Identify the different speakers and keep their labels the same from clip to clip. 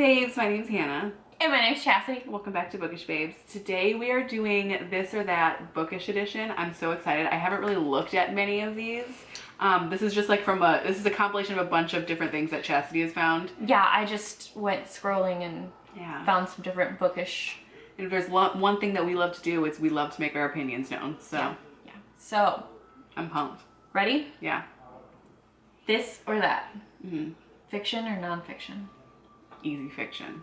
Speaker 1: babes, my name's Hannah.
Speaker 2: And my name's Chasity.
Speaker 1: Welcome back to Bookish Babes. Today we are doing this or that bookish edition. I'm so excited. I haven't really looked at many of these. This is just like this is a compilation of a bunch of different things that Chasity has found.
Speaker 2: Yeah, I just went scrolling and found some different bookish.
Speaker 1: And if there's one thing that we love to do, is we love to make our opinions known. So,
Speaker 2: yeah. So,
Speaker 1: I'm pumped.
Speaker 2: Ready?
Speaker 1: Yeah.
Speaker 2: This or that? Fiction or nonfiction?
Speaker 1: Easy fiction.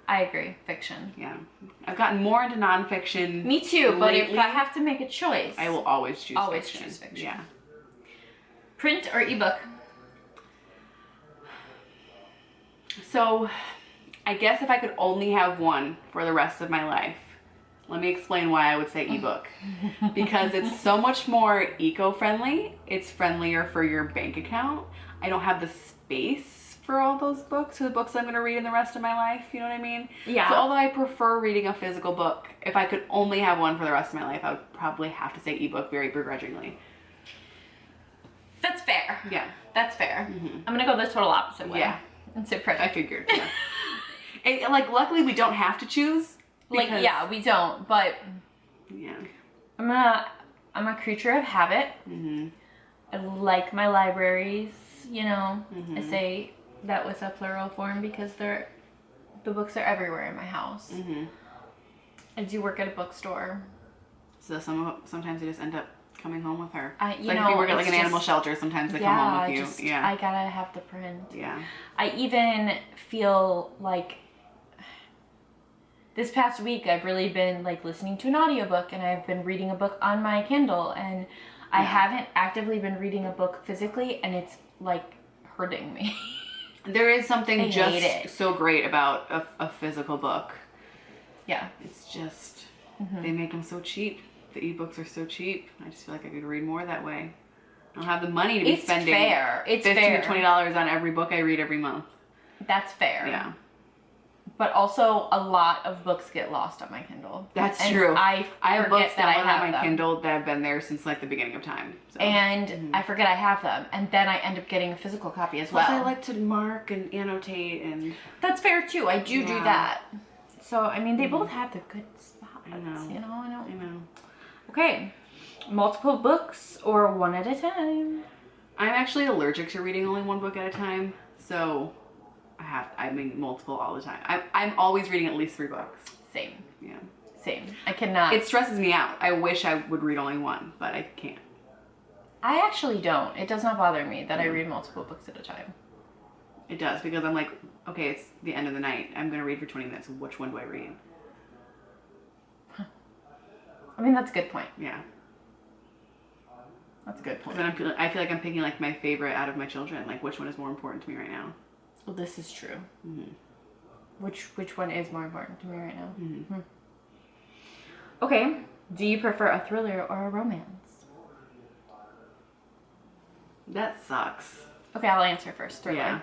Speaker 2: I agree. Fiction.
Speaker 1: Yeah. I've gotten more into nonfiction.
Speaker 2: Me too, but
Speaker 1: lately.
Speaker 2: if I have to make a choice,
Speaker 1: I will always choose
Speaker 2: fiction. Choose fiction.
Speaker 1: Yeah.
Speaker 2: Print or ebook?
Speaker 1: So, I guess if I could only have one for the rest of my life, let me explain why I would say ebook. Because it's so much more eco-friendly. It's friendlier for your bank account. I don't have the space for all those books, for the books I'm going to read in the rest of my life, you know what I mean?
Speaker 2: Yeah.
Speaker 1: So although I prefer reading a physical book, if I could only have one for the rest of my life, I would probably have to say ebook very begrudgingly.
Speaker 2: That's fair.
Speaker 1: Yeah.
Speaker 2: That's fair. I'm going to go the total opposite way.
Speaker 1: Yeah.
Speaker 2: And say print.
Speaker 1: I figured, yeah. And, like, luckily we don't have to choose.
Speaker 2: Like, yeah, we don't, but
Speaker 1: yeah.
Speaker 2: I'm a creature of habit. I like my libraries, you know. I say that with a plural form because the books are everywhere in my house. I do work at a bookstore.
Speaker 1: So sometimes you just end up coming home with her.
Speaker 2: You
Speaker 1: like
Speaker 2: know,
Speaker 1: if you work at like an animal shelter, sometimes they come home with you.
Speaker 2: I gotta have the print.
Speaker 1: Yeah.
Speaker 2: I even feel like this past week I've really been like listening to an audiobook, and I've been reading a book on my Kindle, and I haven't actively been reading a book physically, and it's like hurting me.
Speaker 1: There is something just so great about a physical book.
Speaker 2: Yeah.
Speaker 1: It's just, they make them so cheap. The ebooks are so cheap. I just feel like I could read more that way. I don't have the money to be spending
Speaker 2: It's
Speaker 1: $15 to $20 on every book I read every month.
Speaker 2: That's fair.
Speaker 1: Yeah.
Speaker 2: But also, a lot of books get lost on my Kindle.
Speaker 1: That's true.
Speaker 2: I
Speaker 1: have books
Speaker 2: that I
Speaker 1: on
Speaker 2: have
Speaker 1: my Kindle that have been there since like the beginning of time. So.
Speaker 2: And I forget I have them, and then I end up getting a physical copy as well.
Speaker 1: Plus, I like to mark and annotate, and
Speaker 2: that's fair too. I do that. So I mean, they both have their good spots.
Speaker 1: I know.
Speaker 2: You know.
Speaker 1: I know.
Speaker 2: Okay, multiple books or one at a time?
Speaker 1: I'm actually allergic to reading only one book at a time, so. I mean multiple all the time. I'm always reading at least 3 books.
Speaker 2: Same.
Speaker 1: Yeah.
Speaker 2: Same. I cannot.
Speaker 1: It stresses me out. I wish I would read only one, but I can't.
Speaker 2: I actually don't. It does not bother me that I read multiple books at a time.
Speaker 1: It does, because I'm like, okay, it's the end of the night. I'm going to read for 20 minutes. Which one do I read?
Speaker 2: I mean, that's a good point.
Speaker 1: Yeah.
Speaker 2: That's a good point.
Speaker 1: Then I feel like I'm picking like my favorite out of my children. Like, which one is more important to me right now?
Speaker 2: Well, this is true. Which one is more important to me right now? Okay. Do you prefer a thriller or a romance?
Speaker 1: That sucks.
Speaker 2: Okay, I'll answer first. Thriller.
Speaker 1: Yeah.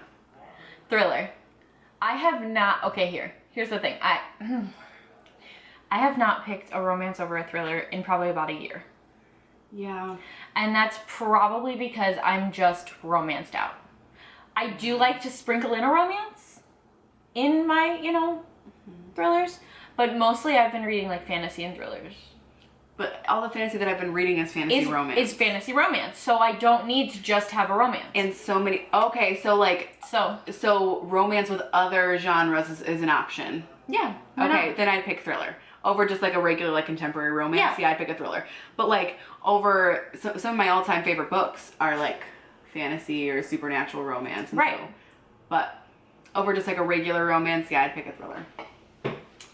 Speaker 2: Thriller. I have not. Okay, here's the thing. I have not picked a romance over a thriller in probably about a year.
Speaker 1: Yeah.
Speaker 2: And that's probably because I'm just romanced out. I do like to sprinkle in a romance in my, thrillers, but mostly I've been reading like fantasy and thrillers.
Speaker 1: But all the fantasy that I've been reading is fantasy romance.
Speaker 2: It's fantasy romance, so I don't need to just have a romance.
Speaker 1: And so many, okay, so romance with other genres is an option.
Speaker 2: Yeah.
Speaker 1: Okay, then I'd pick thriller. Over just like a regular like contemporary romance, yeah I'd pick a thriller. But like over, some of my all-time favorite books are like fantasy or supernatural romance.
Speaker 2: Right.
Speaker 1: So, but over just like a regular romance, yeah, I'd pick a thriller.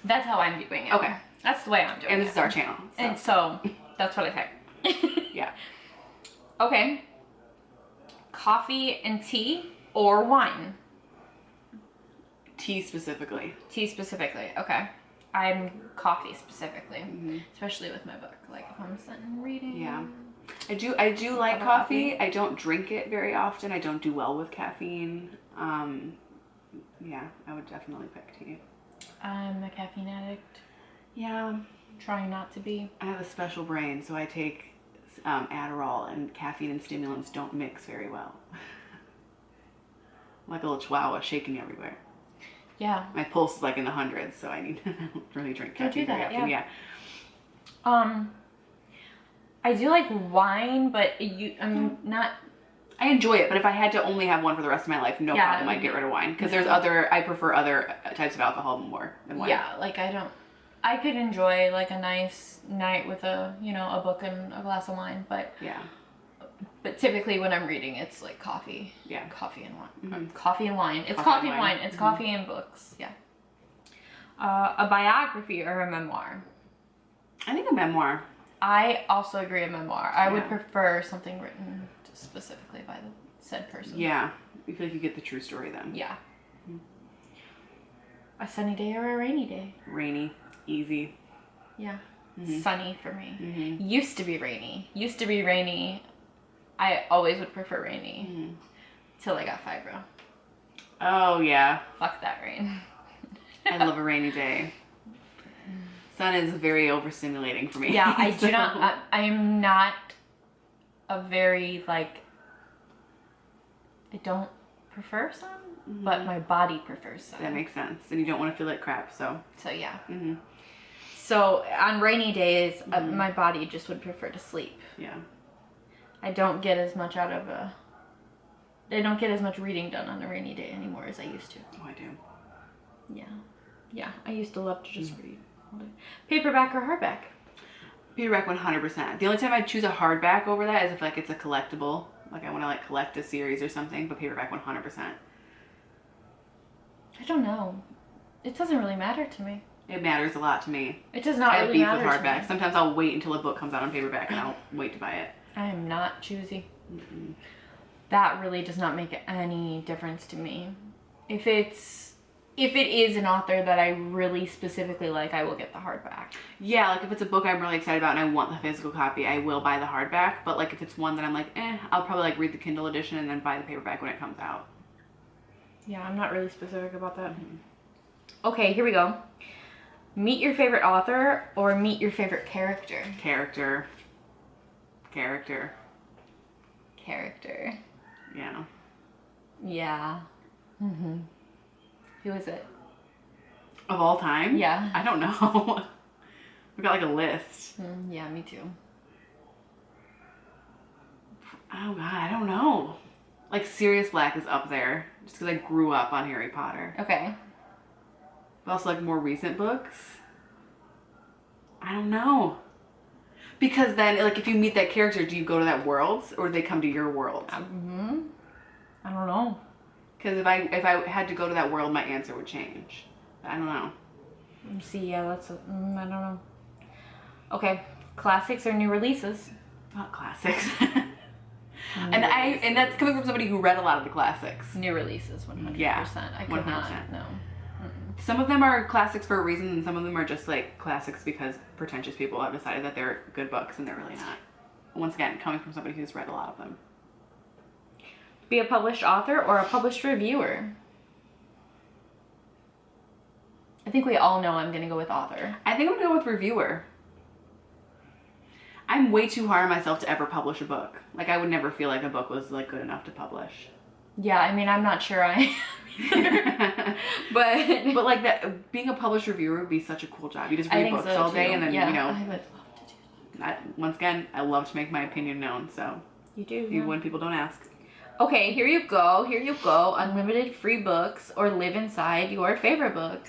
Speaker 2: That's how I'm viewing it.
Speaker 1: Okay.
Speaker 2: That's the way I'm doing it.
Speaker 1: And this is our channel. So.
Speaker 2: And so, that's what I say.
Speaker 1: Yeah.
Speaker 2: Okay. Coffee and tea or wine?
Speaker 1: Tea specifically.
Speaker 2: Tea specifically, okay. I'm coffee specifically, especially with my book. Like if I'm sitting reading.
Speaker 1: Yeah. I do like coffee. I don't drink it very often. I don't do well with caffeine. Yeah, I would definitely pick tea.
Speaker 2: I'm a caffeine addict.
Speaker 1: Yeah.
Speaker 2: Trying not to be.
Speaker 1: I have a special brain, so I take Adderall, and caffeine and stimulants don't mix very well. Like a little chihuahua shaking everywhere.
Speaker 2: Yeah.
Speaker 1: My pulse is like in the hundreds, so I need to really drink caffeine very often. Yeah.
Speaker 2: I do like wine, but I'm not.
Speaker 1: I enjoy it, but if I had to only have one for the rest of my life, no problem, I'd get rid of wine. Because I prefer other types of alcohol more than wine.
Speaker 2: Yeah, like I could enjoy like a nice night with a book and a glass of wine, but
Speaker 1: yeah.
Speaker 2: But typically when I'm reading, it's like coffee.
Speaker 1: Yeah.
Speaker 2: Coffee and wine.
Speaker 1: Mm-hmm.
Speaker 2: Coffee and wine. It's coffee and wine. It's coffee and books. Yeah. A biography or a memoir?
Speaker 1: I think a memoir.
Speaker 2: I also agree a memoir. I would prefer something written specifically by the said person.
Speaker 1: Yeah. You feel like you get the true story then.
Speaker 2: Yeah. Mm-hmm. A sunny day or a rainy day?
Speaker 1: Rainy. Easy.
Speaker 2: Yeah. Sunny for me. Used to be rainy. I always would prefer rainy. Till I got fibro.
Speaker 1: Oh, yeah.
Speaker 2: Fuck that rain.
Speaker 1: I love a rainy day. Sun is very overstimulating for me.
Speaker 2: Yeah, I do not. I am not a very, like, I don't prefer sun, but my body prefers sun.
Speaker 1: That makes sense. And you don't want to feel like crap, so.
Speaker 2: So, yeah. So, on rainy days, my body just would prefer to sleep.
Speaker 1: Yeah.
Speaker 2: I don't get as much out of I don't get as much reading done on a rainy day anymore as I used to.
Speaker 1: Oh, I do.
Speaker 2: Yeah. Yeah, I used to love to just read. Paperback or hardback?
Speaker 1: Paperback 100%. The only time I choose a hardback over that is if like it's a collectible. Like I want to like collect a series or something, but paperback 100%.
Speaker 2: I don't know. It doesn't really matter to me.
Speaker 1: It matters a lot to me.
Speaker 2: It does not really matter to me.
Speaker 1: I have beef with hardback. Sometimes I'll wait until a book comes out on paperback and I'll wait to buy it.
Speaker 2: I am not choosy. That really does not make any difference to me. If it is an author that I really specifically like, I will get the hardback.
Speaker 1: Yeah, like if it's a book I'm really excited about and I want the physical copy, I will buy the hardback. But like if it's one that I'm like, I'll probably like read the Kindle edition and then buy the paperback when it comes out.
Speaker 2: Yeah, I'm not really specific about that. Okay, here we go. Meet your favorite author or meet your favorite character?
Speaker 1: Character. Yeah.
Speaker 2: Yeah. Who is it?
Speaker 1: Of all time?
Speaker 2: Yeah.
Speaker 1: I don't know. We got like a list.
Speaker 2: Yeah, me too.
Speaker 1: Oh god, I don't know. Like Sirius Black is up there just because I grew up on Harry Potter.
Speaker 2: Okay.
Speaker 1: But also like more recent books. I don't know. Because then like if you meet that character, do you go to that world or do they come to your world?
Speaker 2: I don't know.
Speaker 1: Because if I had to go to that world, my answer would change. But I don't know.
Speaker 2: See, yeah, that's I don't know. Okay, classics or new releases?
Speaker 1: Not classics. And that's coming from somebody who read a lot of the classics.
Speaker 2: New releases, 100%.
Speaker 1: Yeah,
Speaker 2: I could
Speaker 1: 100%.
Speaker 2: not. No.
Speaker 1: Some of them are classics for a reason, and some of them are just like classics because pretentious people have decided that they're good books, and they're really not. Once again, coming from somebody who's read a lot of them.
Speaker 2: Be a published author or a published reviewer? I think we all know I'm going to go with author.
Speaker 1: I think I'm going to go with reviewer. I'm way too hard on myself to ever publish a book. Like, I would never feel like a book was like good enough to publish.
Speaker 2: Yeah, I mean, I'm not sure I am. but
Speaker 1: like that, being a published reviewer would be such a cool job. You just read books all day and then,
Speaker 2: I would love to do
Speaker 1: that. Once again, I love to make my opinion known, so.
Speaker 2: You do.
Speaker 1: Even when people don't ask.
Speaker 2: Okay, here you go. Unlimited free books or live inside your favorite book.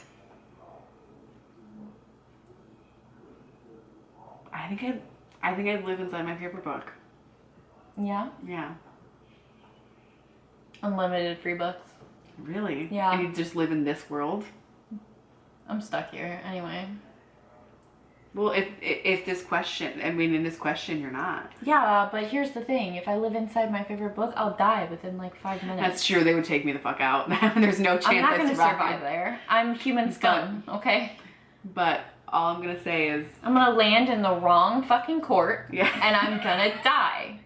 Speaker 1: I think I'd live inside my favorite book.
Speaker 2: Yeah?
Speaker 1: Yeah.
Speaker 2: Unlimited free books.
Speaker 1: Really?
Speaker 2: Yeah.
Speaker 1: And you just live in this world?
Speaker 2: I'm stuck here anyway.
Speaker 1: Well, if this question, in this question, you're not.
Speaker 2: Yeah, but here's the thing. If I live inside my favorite book, I'll die within like 5 minutes.
Speaker 1: That's true. They would take me the fuck out. There's no chance
Speaker 2: I'm not going to
Speaker 1: survive
Speaker 2: survive there. I'm human scum, okay?
Speaker 1: But all I'm going to say is...
Speaker 2: I'm going to land in the wrong fucking court.
Speaker 1: Yeah.
Speaker 2: And I'm going to die.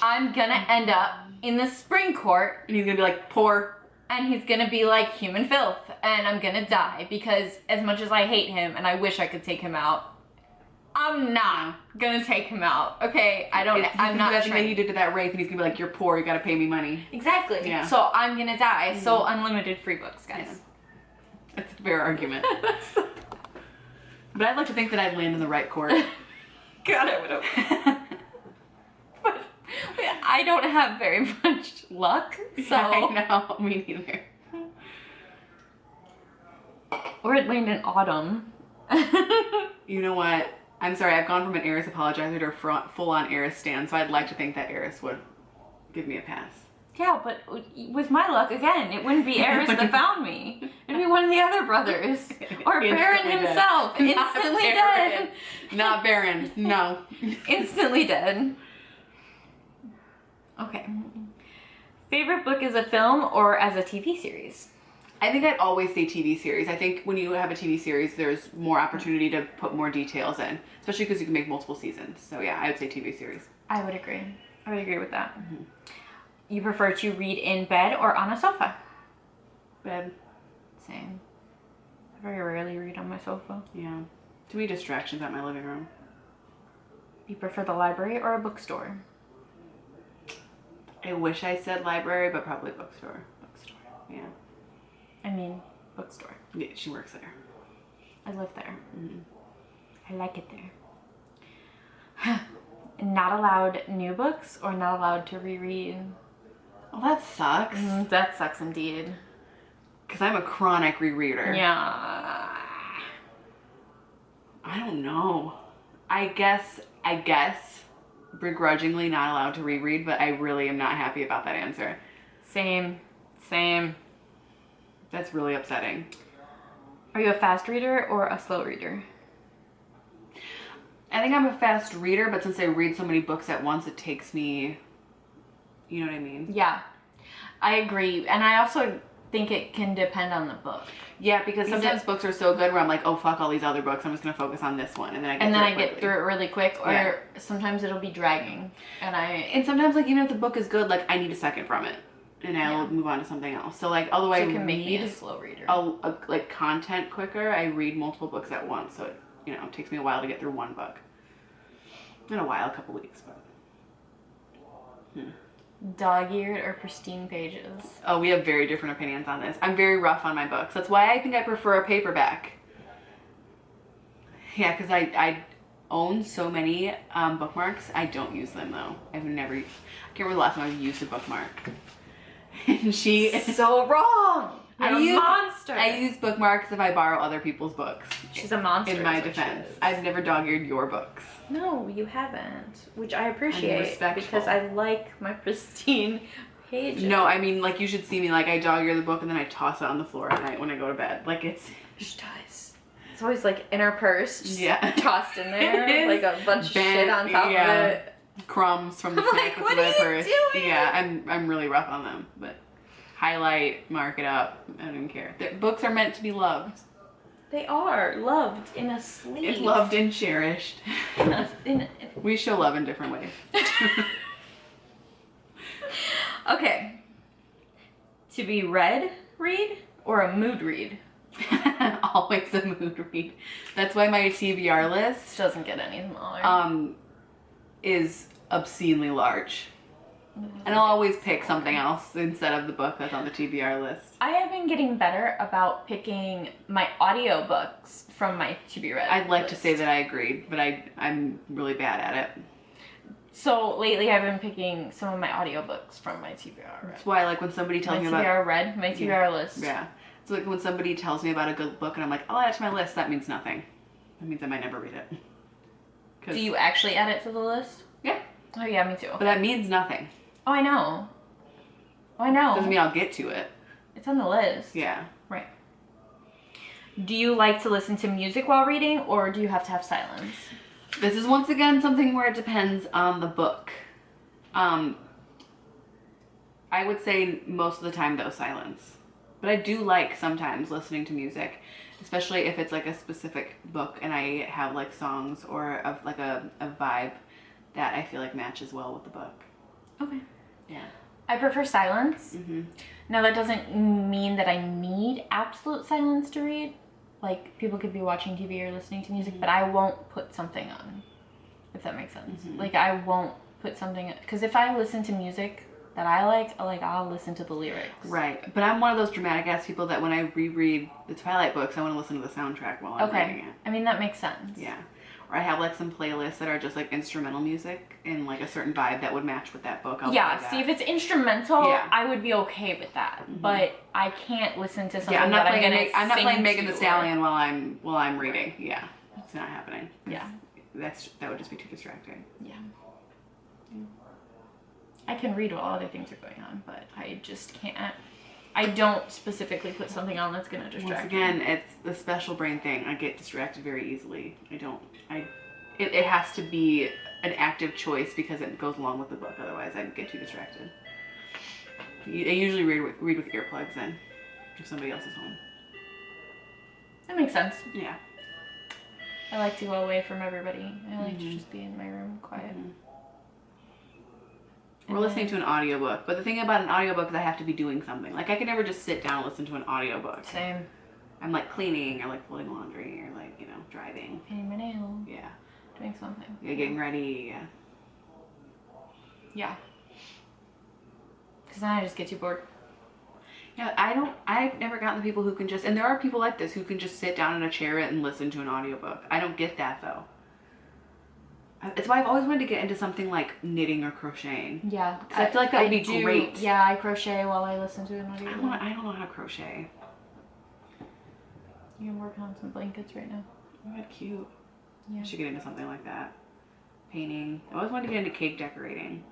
Speaker 2: I'm going to end up in the spring court.
Speaker 1: And he's going to be like, poor...
Speaker 2: And he's gonna be like human filth, and I'm gonna die because as much as I hate him and I wish I could take him out, I'm not gonna take him out. Okay, I'm not
Speaker 1: that
Speaker 2: trained.
Speaker 1: he did to that rape, and he's gonna be like, "You're poor. You gotta pay me money."
Speaker 2: Exactly.
Speaker 1: Yeah.
Speaker 2: So I'm gonna die. So unlimited free books, guys.
Speaker 1: Yeah. That's a fair argument. But I'd like to think that I'd land in the right court.
Speaker 2: God, I would have. But I don't have very much luck, so.
Speaker 1: I know, me neither.
Speaker 2: Or it'd land in autumn.
Speaker 1: You know what? I'm sorry, I've gone from an Eris apologizer to a full-on Eris stan, so I'd like to think that Eris would give me a pass.
Speaker 2: Yeah, but with my luck, again, it wouldn't be Eris that found me. It'd be one of the other brothers. Or Baron himself. Instantly dead.
Speaker 1: Not Baron, no.
Speaker 2: Instantly dead. Okay. Favorite book as a film or as a TV series?
Speaker 1: I think I'd always say TV series. I think when you have a TV series, there's more opportunity to put more details in, especially because you can make multiple seasons. So yeah, I would say TV series.
Speaker 2: I would agree. I would agree with that. You prefer to read in bed or on a sofa?
Speaker 1: Bed.
Speaker 2: Same. I very rarely read on my sofa.
Speaker 1: Yeah. Too many distractions at my living room.
Speaker 2: You prefer the library or a bookstore?
Speaker 1: I wish I said library, but probably bookstore.
Speaker 2: Bookstore.
Speaker 1: Yeah.
Speaker 2: I mean, bookstore.
Speaker 1: Yeah, she works there.
Speaker 2: I live there. I like it there. Not allowed new books or not allowed to reread?
Speaker 1: Well, that sucks.
Speaker 2: That sucks indeed.
Speaker 1: Because I'm a chronic rereader.
Speaker 2: Yeah.
Speaker 1: I don't know. I guess begrudgingly not allowed to reread, but I really am not happy about that answer.
Speaker 2: Same.
Speaker 1: That's really upsetting.
Speaker 2: Are you a fast reader or a slow reader?
Speaker 1: I think I'm a fast reader, but since I read so many books at once, it takes me, you know what I mean?
Speaker 2: Yeah, I agree. And I also think it can depend on the book.
Speaker 1: Yeah, because sometimes books are so good where I'm like, oh, fuck all these other books. I'm just going to focus on this one. And then I get
Speaker 2: through it really quick. Or sometimes it'll be dragging. And
Speaker 1: sometimes, like, even if the book is good, like, I need a second from it. And I'll move on to something else. So, like, although I
Speaker 2: can make me a slow reader.
Speaker 1: Like, content quicker, I read multiple books at once. So, it takes me a while to get through one book. Not a while, a couple weeks, but...
Speaker 2: Dog-eared or pristine pages?
Speaker 1: Oh, we have very different opinions on this. I'm very rough on my books. That's why I think I prefer a paperback. Yeah, because I own so many bookmarks. I don't use them, though. I can't remember the last time I've used a bookmark. And she is
Speaker 2: so wrong. You're a monster.
Speaker 1: I use bookmarks if I borrow other people's books.
Speaker 2: She's a monster.
Speaker 1: In my defense, I've never dog-eared your books.
Speaker 2: No, you haven't, which I appreciate
Speaker 1: I'm
Speaker 2: because I like my pristine pages.
Speaker 1: No, I mean, like, you should see me, like, I dog-ear the book and then I toss it on the floor at night when I go to bed. Like,
Speaker 2: She does. It's always like in her purse, just tossed in there, like a bunch of shit on top of it.
Speaker 1: Crumbs from the snack that's in my purse. Yeah, I'm really rough on them, but highlight, mark it up. I don't even care. Books are meant to be loved.
Speaker 2: They are loved in a sleeve.
Speaker 1: It's loved and cherished. We show love in different ways.
Speaker 2: Okay. To be read or a mood read?
Speaker 1: Always a mood read. That's why my TBR list
Speaker 2: doesn't get any smaller.
Speaker 1: Is obscenely large. And I'll always pick something else instead of the book that's on the TBR list.
Speaker 2: I have been getting better about picking my audiobooks from my to be read
Speaker 1: I'd like
Speaker 2: list.
Speaker 1: to say that I agreed, but I'm really bad at it.
Speaker 2: So lately I've been picking some of my audiobooks from my TBR read.
Speaker 1: That's why, like, when somebody tells me about...
Speaker 2: my TBR list.
Speaker 1: Yeah. So, like, when somebody tells me about a good book and I'm like, I'll add it to my list, that means nothing. That means I might never read it.
Speaker 2: Do you actually add it to the list?
Speaker 1: Yeah.
Speaker 2: Oh yeah, me too.
Speaker 1: But that means nothing.
Speaker 2: Oh, I know.
Speaker 1: Doesn't mean I'll get to it.
Speaker 2: It's on the list.
Speaker 1: Yeah.
Speaker 2: Right. Do you like to listen to music while reading, or do you have to have silence?
Speaker 1: This is once again something where it depends on the book. I would say most of the time, though, silence. But I do like sometimes listening to music, especially if it's like a specific book and I have like songs or like a vibe that I feel like matches well with the book.
Speaker 2: Okay.
Speaker 1: Yeah.
Speaker 2: I prefer silence.
Speaker 1: Mm-hmm.
Speaker 2: Now that doesn't mean that I need absolute silence to read. like people could be watching TV or listening to music, but I won't put something on, if that makes sense. Like I won't put something, because if I listen to music that I like I'll listen to the lyrics.
Speaker 1: Right. But I'm one of those dramatic ass people that when I reread the Twilight books, I want to listen to the soundtrack while I'm reading it.
Speaker 2: I mean, that makes sense.
Speaker 1: Yeah. Or I have like some playlists that are just like instrumental music and like a certain vibe that would match with that book. I'll play that.
Speaker 2: See, if it's instrumental, I would be okay with that. But I can't listen to something
Speaker 1: I'm not
Speaker 2: that
Speaker 1: playing I'm not playing Megan
Speaker 2: to
Speaker 1: Thee Stallion while I'm reading. Yeah. It's not happening.
Speaker 2: Yeah.
Speaker 1: That would just be too distracting.
Speaker 2: Yeah. I can read while other things are going on, but I just can't. I don't specifically put something on that's gonna distract me.
Speaker 1: Once again, it's the special brain thing. I get distracted very easily. It has to be an active choice because it goes along with the book. Otherwise, I get too distracted. I usually read with earplugs in, if somebody else is home.
Speaker 2: That makes sense.
Speaker 1: Yeah.
Speaker 2: I like to go away from everybody. I like to just be in my room, quiet.
Speaker 1: Or listening to an audiobook. But the thing about an audiobook is I have to be doing something. Like I can never just sit down and listen to an audiobook.
Speaker 2: Same.
Speaker 1: I'm like cleaning or like folding laundry or like, you know, driving.
Speaker 2: Painting my nails.
Speaker 1: Yeah.
Speaker 2: Doing something.
Speaker 1: Yeah, getting ready. Yeah.
Speaker 2: Yeah. Because then I just get too bored.
Speaker 1: Yeah, I've never gotten the people who can just, and there are people like this who can just sit down in a chair and listen to an audiobook. I don't get that though. It's why I've always wanted to get into something like knitting or crocheting.
Speaker 2: Yeah.
Speaker 1: Because I feel like that would be great.
Speaker 2: Yeah, I crochet while I listen to an audiobook.
Speaker 1: I don't know how to crochet.
Speaker 2: You can work on some blankets right now.
Speaker 1: Oh, that's cute.
Speaker 2: Yeah.
Speaker 1: I should get into something like that. Painting. I always wanted to get into cake decorating.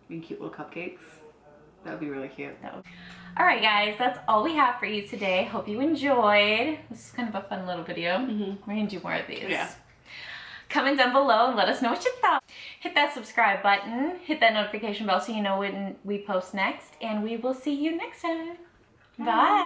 Speaker 1: Making cute little cupcakes. That would be really cute.
Speaker 2: All right, guys, that's all we have for you today. Hope you enjoyed. This is kind of a fun little video. We're gonna do more of these.
Speaker 1: Yeah.
Speaker 2: Comment down below and let us know what you thought. Hit that subscribe button, hit that notification bell so you know when we post next, and we will see you next time. Bye.